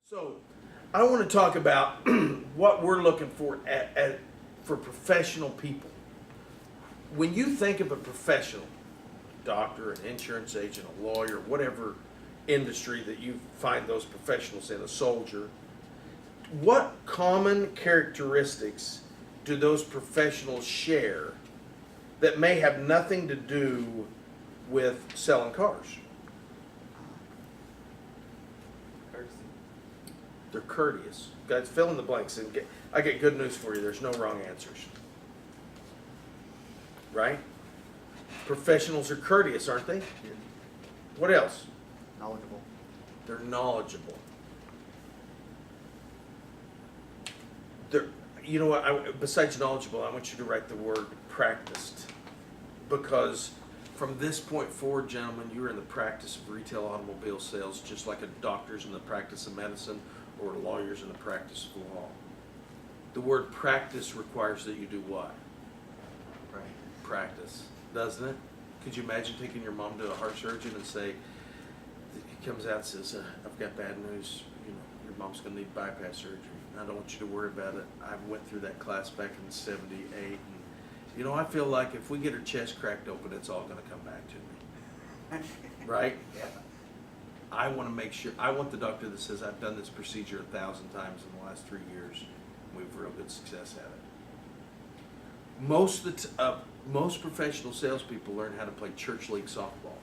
So, I want to talk about what we're looking for for professional people. When you think of a professional, doctor, an insurance agent, a lawyer, whatever industry that you find those professionals in, a soldier, what common characteristics do those professionals share that may have nothing to do with selling cars? Courtesy. They're courteous. Guys, fill in the blanks. And I get good news for you. There's no wrong answers. Right? Professionals are courteous, aren't they? What else? Knowledgeable. They're knowledgeable. They're, you know what? Besides knowledgeable, I want you to write the word practiced. Because from this point forward, gentlemen, you're in the practice of retail automobile sales, just like a doctor's in the practice of medicine or a lawyer's in the practice of law. The word practice requires that you do what? Right. Practice, doesn't it? Could you imagine taking your mom to a heart surgeon and say, he comes out and says, I've got bad news, your mom's gonna need bypass surgery. I don't want you to worry about it. I went through that class back in '78, and I feel like if we get her chest cracked open, it's all gonna come back to me. Right? Yeah. I want to make sure, I want the doctor that says, I've done this procedure 1,000 times in the last 3 years, and we've real good success at it. Most professional salespeople learn how to play church league softball.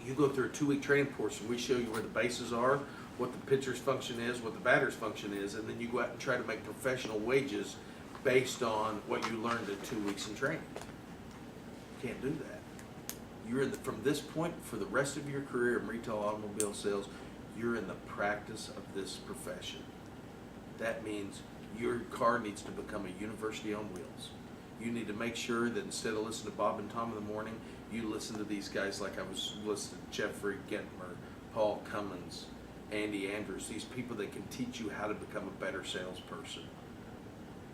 You go through a 2-week training course, and we show you where the bases are, what the pitcher's function is, what the batter's function is, and then you go out and try to make professional wages based on what you learned in 2 weeks in training. You can't do that. From this point, for the rest of your career in retail automobile sales, you're in the practice of this profession. That means your car needs to become a university on wheels. You need to make sure that instead of listening to Bob and Tom in the morning, you listen to these guys like I was listening to Jeffrey Gentmer, Paul Cummins, Andy Andrews, these people that can teach you how to become a better salesperson.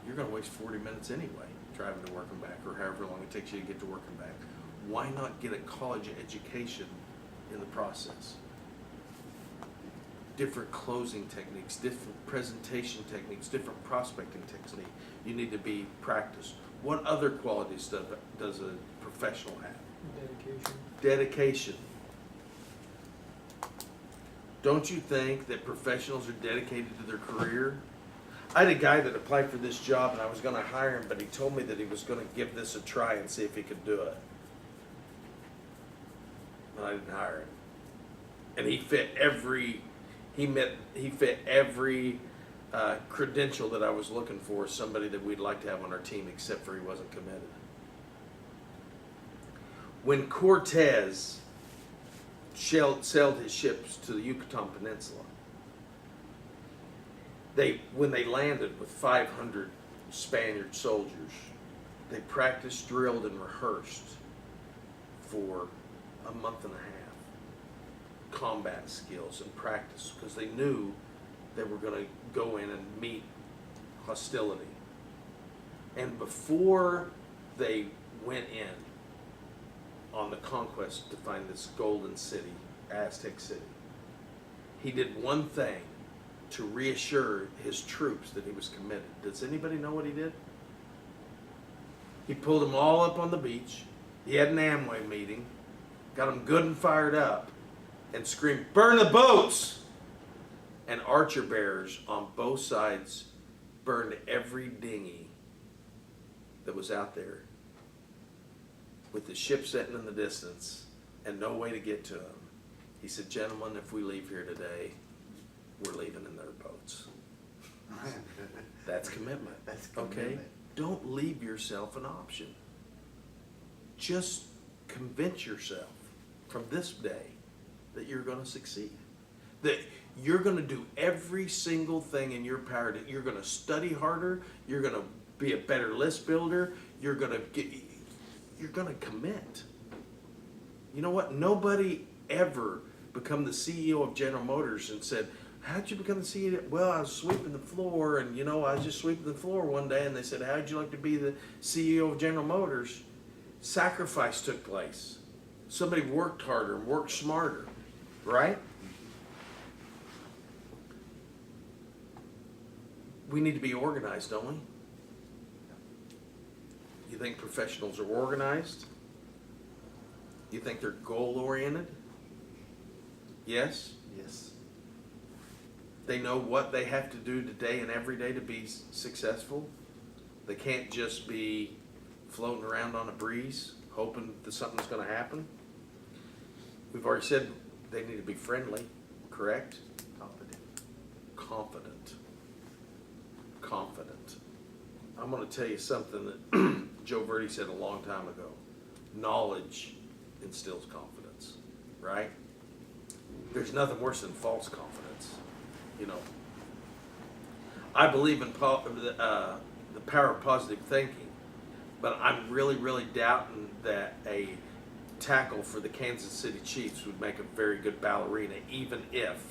You're going to waste 40 minutes anyway, driving to work and back, or however long it takes you to get to work and back. Why not get a college education in the process? Different closing techniques, different presentation techniques, different prospecting techniques. You need to be practiced. What other qualities does a professional have? Dedication. Dedication. Don't you think that professionals are dedicated to their career? I had a guy that applied for this job, and I was going to hire him, but he told me that he was going to give this a try and see if he could do it. And I didn't hire him. And he fit every credential that I was looking for, somebody that we'd like to have on our team, except for he wasn't committed. When Cortez sailed his ships to the Yucatan Peninsula, when they landed with 500 Spaniard soldiers, they practiced, drilled, and rehearsed for a month and a half. Combat skills and practice, because they knew they were going to go in and meet hostility. And before they went in on the conquest to find this golden city, Aztec city, he did one thing to reassure his troops that he was committed. Does anybody know what he did? He pulled them all up on the beach. He had an Amway meeting, got them good and fired up, and screamed, "Burn the boats!" And archer bearers on both sides burned every dinghy that was out there, with the ship sitting in the distance and no way to get to them. He said, "Gentlemen, if we leave here today, we're leaving in their boats." That's commitment. That's Okay? commitment. Don't leave yourself an option. Just convince yourself from this day that you're going to succeed. That you're going to do every single thing in your power. You're going to study harder. You're going to be a better list builder. You're going to commit. You know what? Nobody ever become the CEO of General Motors and said, "How'd you become the CEO?" "Well, I was sweeping the floor, and I was just sweeping the floor one day, and they said, 'How'd you like to be the CEO of General Motors?'" Sacrifice took place. Somebody worked harder and worked smarter, right? we need to be organized, don't we? You think professionals are organized? You think they're goal-oriented? Yes? Yes. They know what they have to do today and every day to be successful. They can't just be floating around on a breeze, hoping that something's going to happen. We've already said they need to be friendly, correct? Confident. Confident. I'm going to tell you something that Joe Verdi said a long time ago. Knowledge instills confidence, right? There's nothing worse than false confidence. You know, I believe in the power of positive thinking, but I'm really, really doubting that a tackle for the Kansas City Chiefs would make a very good ballerina, even if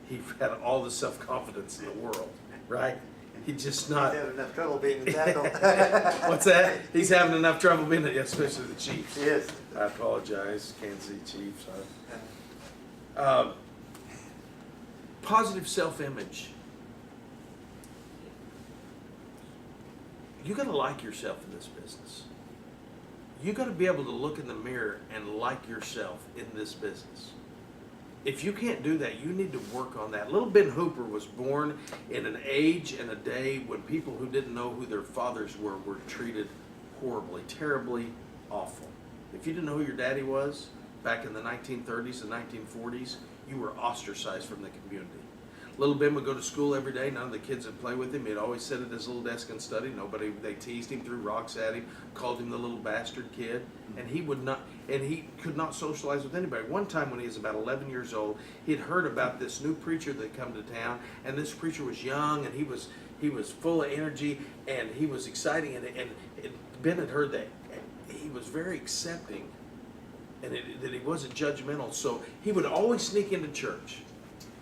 he had all the self-confidence in the world, right? He's just not. He's having enough trouble being the tackle. What's that? He's having enough trouble being it, especially the Chiefs. Yes. I apologize, Kansas City Chiefs. Positive self-image. You got to like yourself in this business. You got to be able to look in the mirror and like yourself in this business. If you can't do that, you need to work on that. Little Ben Hooper was born in an age and a day when people who didn't know who their fathers were treated horribly, terribly awful. If you didn't know who your daddy was back in the 1930s and 1940s, you were ostracized from the community. Little Ben would go to school every day. None of the kids would play with him. He'd always sit at his little desk and study. They teased him, threw rocks at him, called him the little bastard kid, and he could not socialize with anybody. One time when he was about 11 years old, he had heard about this new preacher that had come to town, and this preacher was young, and he was full of energy, and he was exciting, and Ben had heard that he was very accepting, and that he wasn't judgmental, so he would always sneak into church.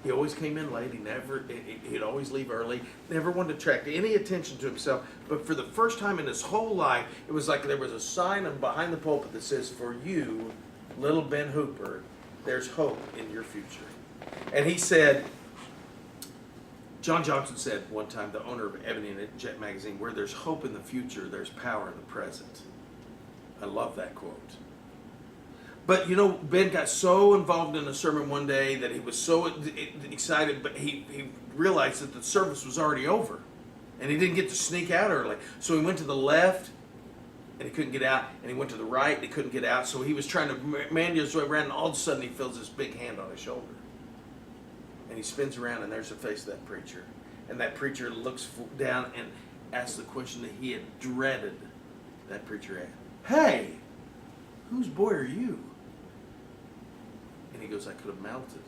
He always came in late. He'd always leave early. Never wanted to attract any attention to himself. But for the first time in his whole life, it was like there was a sign behind the pulpit that says, "For you, little Ben Hooper, there's hope in your future." And he said, John Johnson said one time, the owner of Ebony and Jet magazine, "Where there's hope in the future, there's power in the present." I love that quote. But you know, Ben got so involved in a sermon one day that he was so excited, but he realized that the service was already over. And he didn't get to sneak out early. So he went to the left, and he couldn't get out. And he went to the right, and he couldn't get out. So he was trying to manual his way around, and all of a sudden he feels this big hand on his shoulder. And he spins around, and there's the face of that preacher. And that preacher looks down and asks the question that he had dreaded that preacher asked. "Hey, whose boy are you?" And he goes, "I could have melted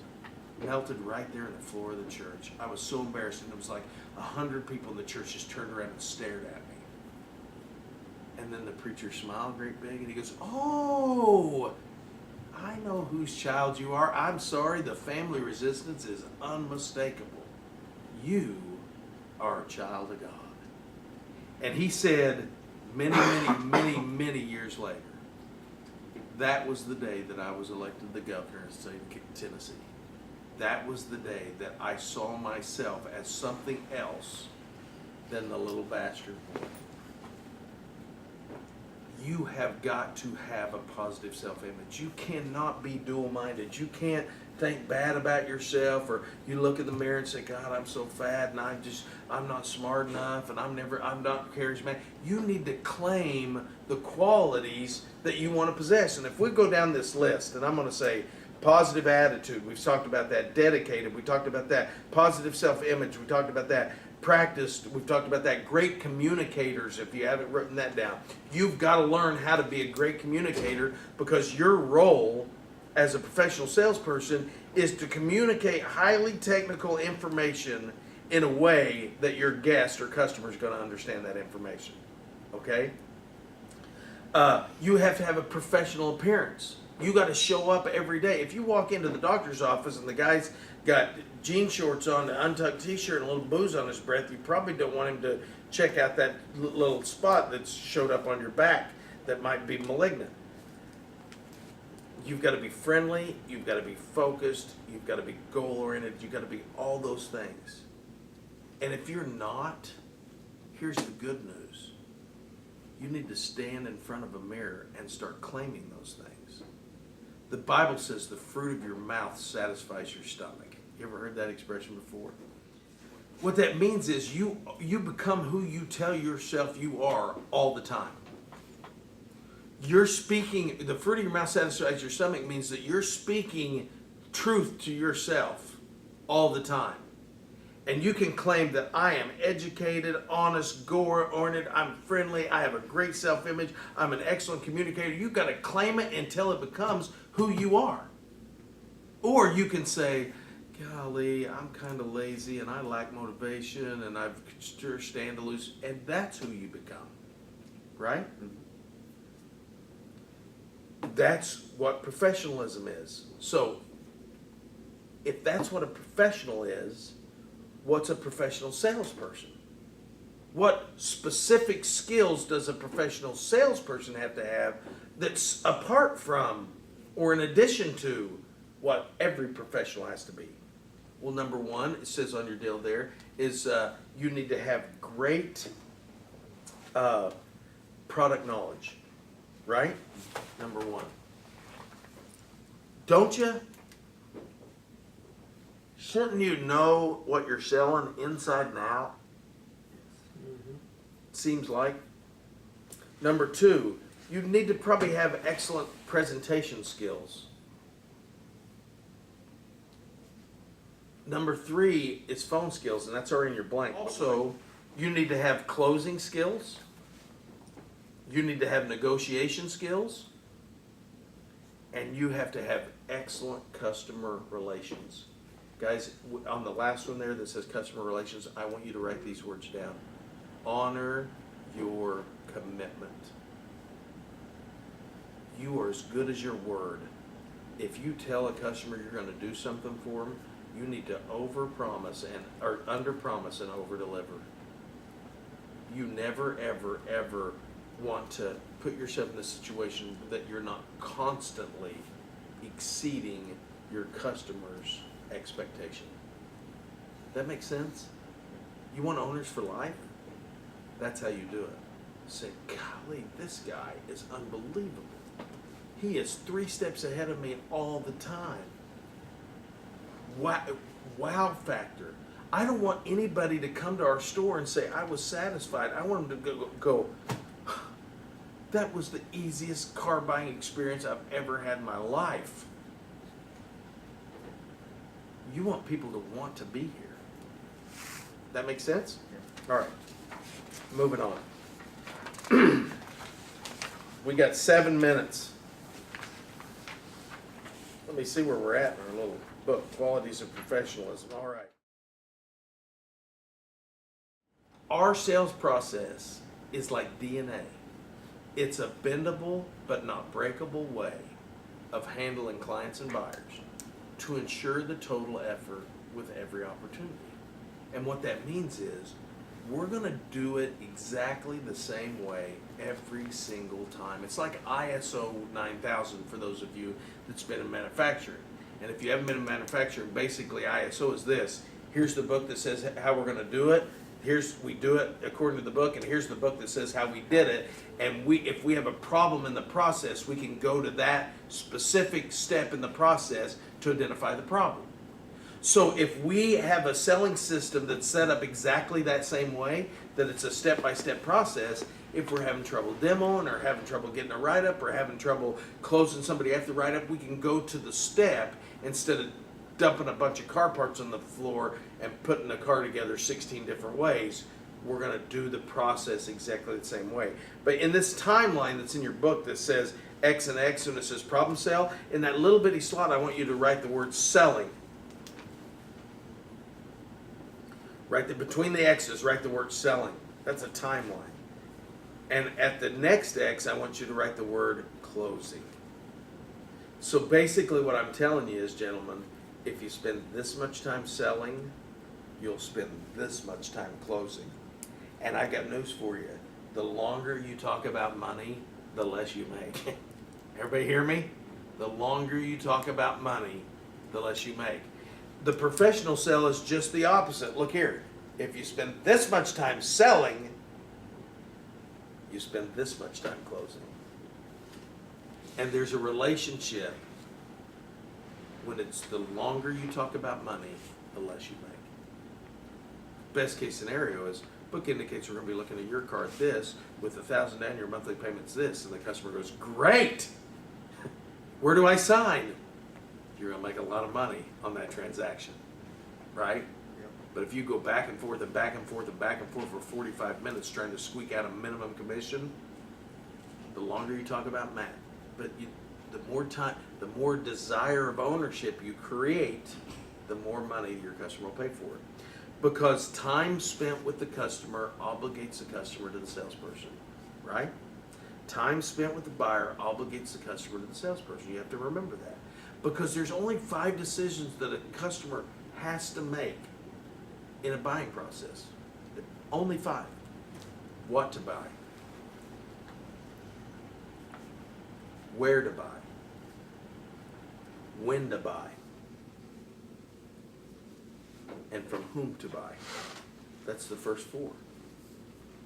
right there in the floor of the church. I was so embarrassed, and it was like 100 people in the church just turned around and stared at me." And then the preacher smiled great big, and he goes, "Oh, I know whose child you are. I'm sorry, the family resistance is unmistakable. You are a child of God." And he said many years later, that was the day that I was elected the governor of the state of Tennessee. That was the day that I saw myself as something else than the little bastard boy. You have got to have a positive self-image. You cannot be dual-minded. You can't think bad about yourself, or you look in the mirror and say, "God, I'm so fat, and I'm not smart enough, and I'm not charismatic." You need to claim the qualities that you want to possess. And if we go down this list, and I'm going to say positive attitude, we've talked about that. Dedicated, we talked about that. Positive self-image, we talked about that. Practiced, we've talked about that. Great communicators, if you haven't written that down. You've got to learn how to be a great communicator, because your role as a professional salesperson is to communicate highly technical information in a way that your guest or customer is going to understand that information. Okay? You have to have a professional appearance. You got to show up every day. If you walk into the doctor's office and the guy's got jean shorts on, an untucked t-shirt, and a little booze on his breath, you probably don't want him to check out that little spot that's showed up on your back that might be malignant. You've got to be friendly, you've got to be focused, you've got to be goal-oriented, you've got to be all those things. And if you're not, Here's the good news. You need to stand in front of a mirror and start claiming those things. The Bible says the fruit of your mouth satisfies your stomach. You ever heard that expression before? What that means is you become who you tell yourself you are all the time. You're speaking, the fruit of your mouth satisfies your stomach means that you're speaking truth to yourself all the time. And you can claim that I am educated, honest, goal-oriented, I'm friendly, I have a great self-image, I'm an excellent communicator. You've got to claim it until it becomes who you are. Or you can say, golly, I'm kind of lazy and I lack motivation and I sure stand to lose. And that's who you become. Right? That's what professionalism is. So, if that's what a professional is, what's a professional salesperson? What specific skills does a professional salesperson have to have that's apart from or in addition to what every professional has to be? Well, number one, it says on your deal there, is you need to have great product knowledge, right? Number one. Don't you? Shouldn't you know what you're selling inside and out? Seems like. Number two, you need to probably have excellent presentation skills. Number three is phone skills, and that's already in your blank. Also, you need to have closing skills. You need to have negotiation skills. And you have to have excellent customer relations. Guys, on the last one there that says customer relations, I want you to write these words down. Honor your commitment. You are as good as your word. If you tell a customer you're going to do something for them, you need to overpromise or underpromise and overdeliver. You never, ever, ever want to put yourself in a situation that you're not constantly exceeding your customer's expectation. That makes sense? You want owners for life? That's how you do it. Say, golly, this guy is unbelievable. He is 3 steps ahead of me all the time. Wow factor. I don't want anybody to come to our store and say, I was satisfied. I want them to go, that was the easiest car buying experience I've ever had in my life. You want people to want to be here. That makes sense? Yeah. All right. Moving on. We got 7 minutes. Let me see where we're at in our little book, Qualities of Professionalism. All right. Our sales process is like DNA. It's a bendable but not breakable way of handling clients and buyers to ensure the total effort with every opportunity. And what that means is we're going to do it exactly the same way every single time. It's like ISO 9000 for those of you that's been in manufacturing. And if you haven't been in manufacturing, basically ISO is this. Here's the book that says how we're going to do it. We do it according to the book, and here's the book that says how we did it. And if we have a problem in the process, we can go to that specific step in the process to identify the problem. So if we have a selling system that's set up exactly that same way, that it's a step-by-step process, if we're having trouble demoing or having trouble getting a write-up or having trouble closing somebody after the write-up, we can go to the step instead of dumping a bunch of car parts on the floor and putting the car together 16 different ways. We're going to do the process exactly the same way. But in this timeline that's in your book that says X and X and it says problem sell, in that little bitty slot I want you to write the word selling. Right there, between the X's, write the word selling. That's a timeline. And at the next X, I want you to write the word closing. So basically what I'm telling you is, gentlemen, if you spend this much time selling, you'll spend this much time closing. And I got news for you. The longer you talk about money, the less you make. Everybody hear me? The longer you talk about money, the less you make. The professional sale is just the opposite. Look here. If you spend this much time selling, you spend this much time closing. And there's a relationship when it's the longer you talk about money, the less you make. Best case scenario is book indicates we're going to be looking at your car at this with $1,000 down, your monthly payment's this, and the customer goes, great, where do I sign? You're going to make a lot of money on that transaction, right? Yep. But if you go back and forth and back and forth and back and forth for 45 minutes trying to squeak out a minimum commission, the longer you talk about math, but the more time, the more desire of ownership you create, the more money your customer will pay for it. Because time spent with the customer obligates the customer to the salesperson, right? Time spent with the buyer obligates the customer to the salesperson. You have to remember that. Because there's only 5 decisions that a customer has to make in a buying process. Only 5. What to buy, where to buy, when to buy, and from whom to buy. That's the first 4.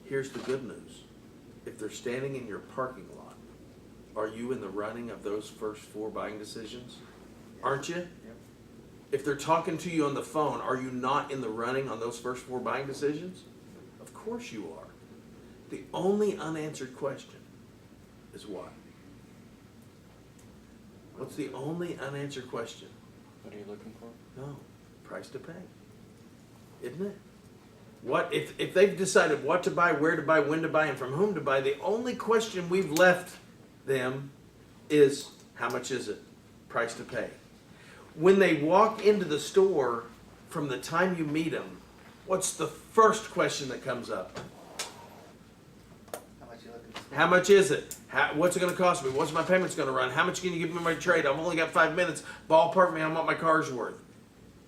Here's the good news. If they're standing in your parking lot, are you in the running of those first 4 buying decisions? Aren't you? Yep. If they're talking to you on the phone, are you not in the running on those first 4 buying decisions? Of course you are. The only unanswered question is what? What's the only unanswered question? What are you looking for? No, price to pay. Isn't it? What if they've decided what to buy, where to buy, when to buy, and from whom to buy, the only question we've left them is how much is it? Price to pay. When they walk into the store, from the time you meet them, what's the first question that comes up? How much you looking to spend? How much is it? What's it going to cost me? What's my payments going to run? How much can you give me my trade? I've only got 5 minutes. Ballpark me on what my car's worth.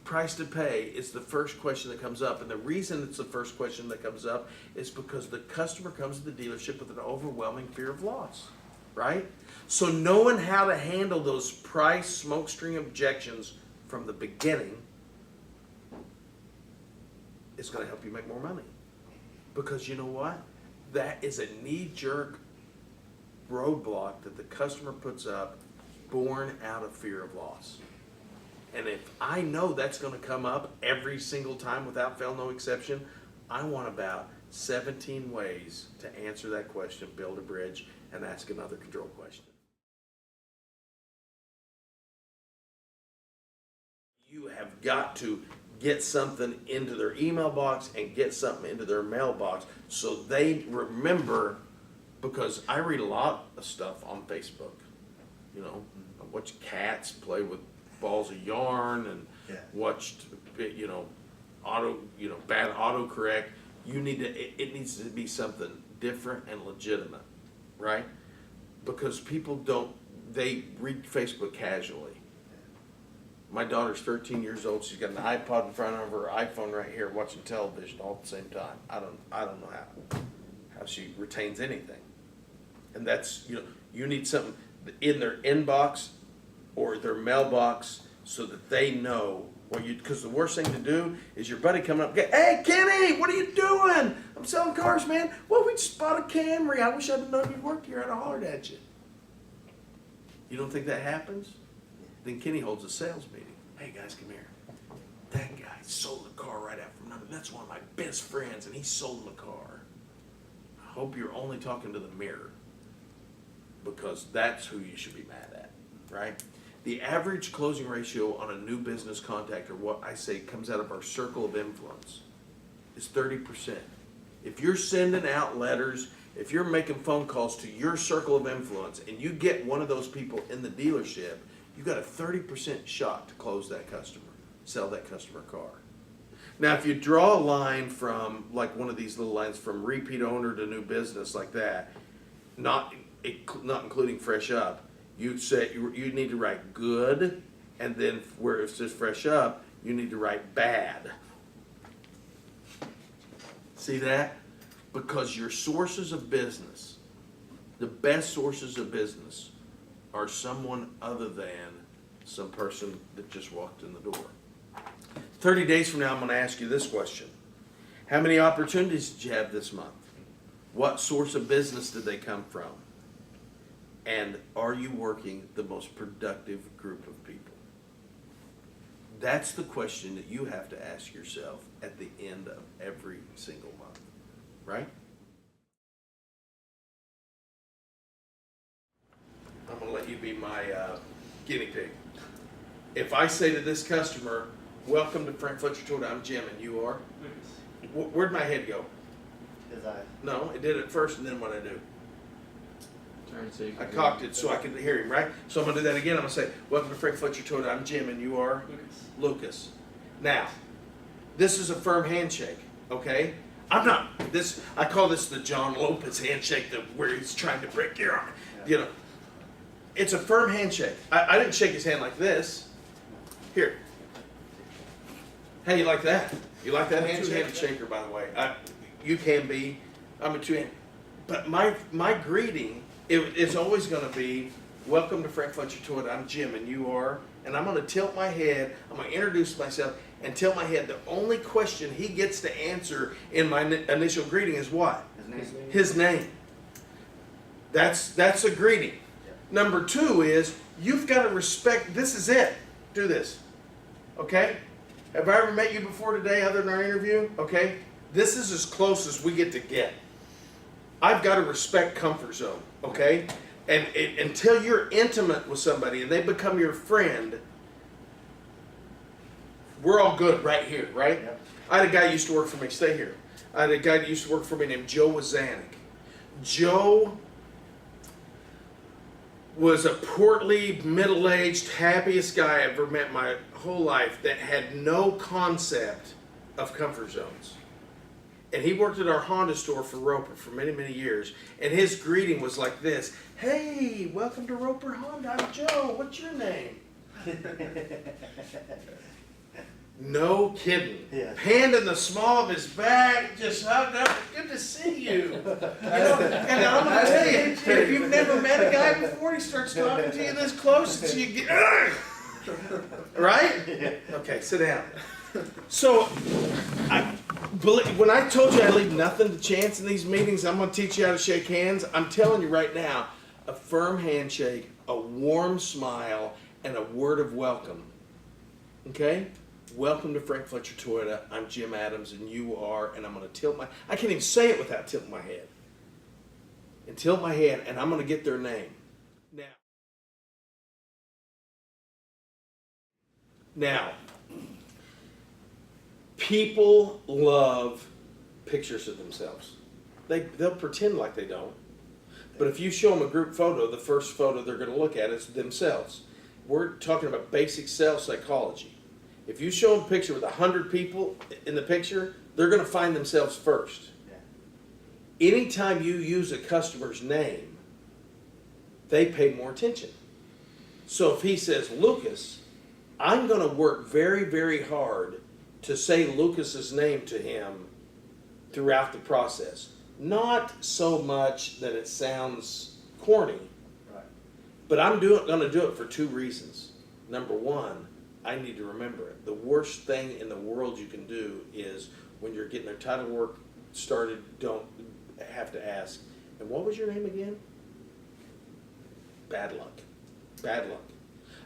Price to pay is the first question that comes up. And the reason it's the first question that comes up is because the customer comes to the dealership with an overwhelming fear of loss, right? So knowing how to handle those price smokescreen objections from the beginning is going to help you make more money. Because you know what? That is a knee-jerk roadblock that the customer puts up born out of fear of loss. And if I know that's going to come up every single time without fail, no exception, I want about 17 ways to answer that question, build a bridge, and ask another control question. You have got to get something into their email box and get something into their mailbox so they remember, because I read a lot of stuff on Facebook. You know, I watch cats play with balls of yarn and watched, bad autocorrect. It needs to be something different and legitimate, right? Because people they read Facebook casually. My daughter's 13 years old. She's got an iPod in front of her, iPhone right here, watching television all at the same time. I don't know how she retains anything. And that's, you need something in their inbox or their mailbox so that they know because the worst thing to do is your buddy coming up, hey Kenny, what are you doing? I'm selling cars, man. Well, we just bought a Camry. I wish I'd have known you'd worked here. I'd have hollered at you. You don't think that happens? Then Kenny holds a sales meeting. Hey guys, come here. That guy sold the car right out from under. That's one of my best friends, and he sold the car. I hope you're only talking to the mirror, because that's who you should be mad at, right? The average closing ratio on a new business contact, or what I say comes out of our circle of influence, is 30%. If you're sending out letters, if you're making phone calls to your circle of influence, and you get one of those people in the dealership, you got a 30% shot to close that customer, sell that customer a car. Now, if you draw a line from, like one of these little lines from repeat owner to new business like that, not including fresh up, you'd say you need to write good, and then where it says fresh up, you need to write bad. See that? Because your sources of business, the best sources of business, are someone other than some person that just walked in the door. 30 days from now, I'm going to ask you this question. How many opportunities did you have this month? What source of business did they come from? And are you working the most productive group of people? That's the question that you have to ask yourself at the end of every single month, right? I'm gonna let you be my guinea pig. If I say to this customer, welcome to Frank Fletcher Toyota, I'm Jim, and you are? Where'd my head go? His eye. No, it did it first, and then what I do? Turn so you I can cocked it so I could hear him, right? So I'm gonna do that again. I'm gonna say, welcome to Frank Fletcher Toyota, I'm Jim, and you are? Lucas. Now, this is a firm handshake, okay? I call this the John Lopez handshake, where he's trying to break your arm, you know. It's a firm handshake. I didn't shake his hand like this. Here. Hey, you like that? You like that handshake? Two-handed shaker, by the way. You can be. I'm a two-hand. But my greeting, it's always going to be, welcome to Frank Fletcher Toyota. I'm Jim, and you are. And I'm going to tilt my head. I'm going to introduce myself and tilt my head. The only question he gets to answer in my initial greeting is what? His name. His name. That's a greeting. Number two is, you've got to respect, this is it. Do this. Okay? Have I ever met you before today other than our interview? Okay? This is as close as we get to get. I've got to respect comfort zone. Okay? And until you're intimate with somebody and they become your friend, we're all good right here, right? Yep. I had a guy who used to work for me, stay here. I had a guy that used to work for me named Joe Wazanik. Joe was a portly, middle-aged, happiest guy I ever met my whole life that had no concept of comfort zones. And he worked at our Honda store for Roper for many, many years. And his greeting was like this. Hey, welcome to Roper Honda. I'm Joe. What's your name? No kidding. Yeah. Hand in the small of his back, just hugged up. Good to see you. You know, and I'm going to tell you, if you've never met a guy before, he starts talking to you this close, and so you get, right? Yeah. Okay, sit down. So, when I told you I leave nothing to chance in these meetings, I'm going to teach you how to shake hands. I'm telling you right now, a firm handshake, a warm smile, and a word of welcome. Okay? Welcome to Frank Fletcher Toyota. I'm Jim Adams, and you are, and I'm going to tilt my, I can't even say it without tilting my head. And tilt my head, and I'm going to get their name. Now, people love pictures of themselves. They'll pretend like they don't. But if you show them a group photo, the first photo they're going to look at is themselves. We're talking about basic sales psychology. If you show them a picture with 100 people in the picture, they're going to find themselves first. Yeah. Anytime you use a customer's name, they pay more attention. So if he says Lucas, I'm going to work very, very hard to say Lucas's name to him throughout the process. Not so much that it sounds corny, Right. but I'm going to do it for two reasons. Number one, I need to remember it. The worst thing in the world you can do is when you're getting their title work started, don't have to ask, and what was your name again? Bad luck. Bad luck.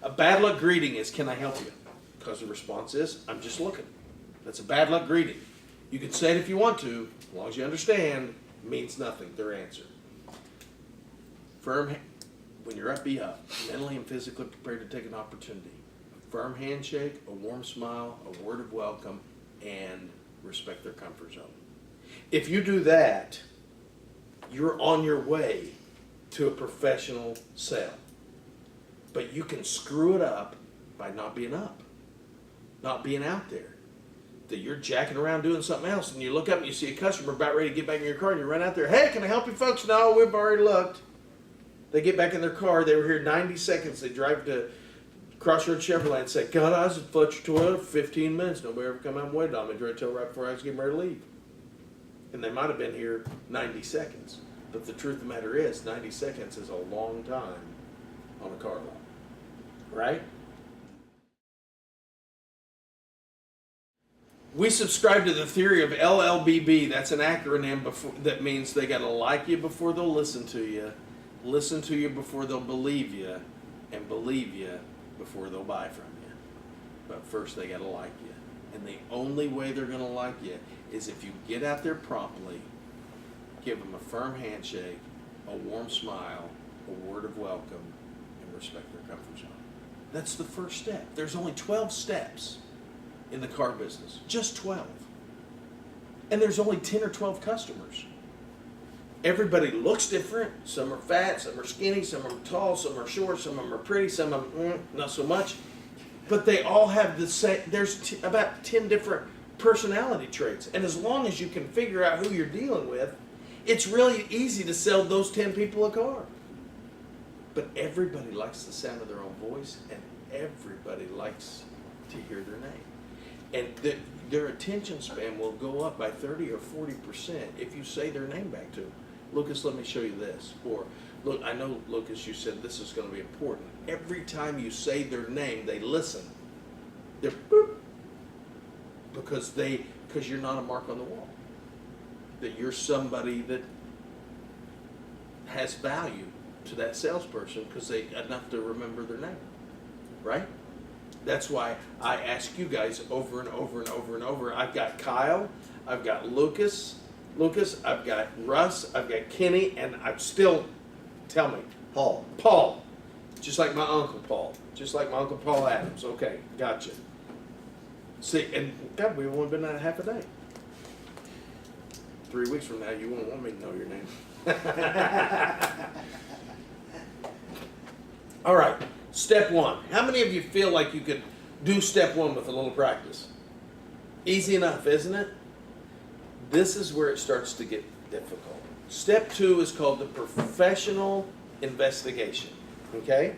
A bad luck greeting is, can I help you? Because the response is, I'm just looking. That's a bad luck greeting. You can say it if you want to, as long as you understand, it means nothing, their answer. Firm, when you're up, be up. Mentally and physically prepared to take an opportunity. A firm handshake, a warm smile, a word of welcome, and respect their comfort zone. If you do that, you're on your way to a professional sale. But you can screw it up by not being up, not being out there. That you're jacking around doing something else, and you look up and you see a customer about ready to get back in your car, and you run out there, hey, can I help you folks? No, we've already looked. They get back in their car, they were here 90 seconds, they drive to Crossroads Chevrolet and say, God, I was at Fletcher Toyota for 15 minutes, nobody ever come out and waited on me, drove till right before I was getting ready to leave. And they might have been here 90 seconds, but the truth of the matter is, 90 seconds is a long time on a car lot, right? We subscribe to the theory of LLBB. That's an acronym that means they got to like you before they'll listen to you before they'll believe you, and believe you before they'll buy from you. But first they got to like you. And the only way they're going to like you is if you get out there promptly, give them a firm handshake, a warm smile, a word of welcome, and respect their comfort zone. That's the first step. There's only 12 steps in the car business, just 12. And there's only 10 or 12 customers. Everybody looks different. Some are fat, some are skinny, some are tall, some are short, some of them are pretty, some of them not so much. But they all have the same, there's about 10 different personality traits. And as long as you can figure out who you're dealing with, it's really easy to sell those 10 people a car. But everybody likes the sound of their own voice, and everybody likes to hear their name. And their attention span will go up by 30 or 40% if you say their name back to them. Lucas, let me show you this. Or, look, I know, Lucas, you said this is going to be important. Every time you say their name, they listen. They're boop. Because you're not a mark on the wall. That you're somebody that has value to that salesperson because they enough to remember their name. Right? That's why I ask you guys over and over and over and over. I've got Kyle, I've got Lucas, I've got Russ, I've got Kenny, and I'm still, tell me, Paul. Just like my Uncle Paul. Just like my Uncle Paul Adams. Okay, gotcha. See, and God, we've only been at half a day. 3 weeks from now, you won't want me to know your name. All right, step one. How many of you feel like you could do step one with a little practice? Easy enough, isn't it? This is where it starts to get difficult. Step two is called the professional investigation. Okay?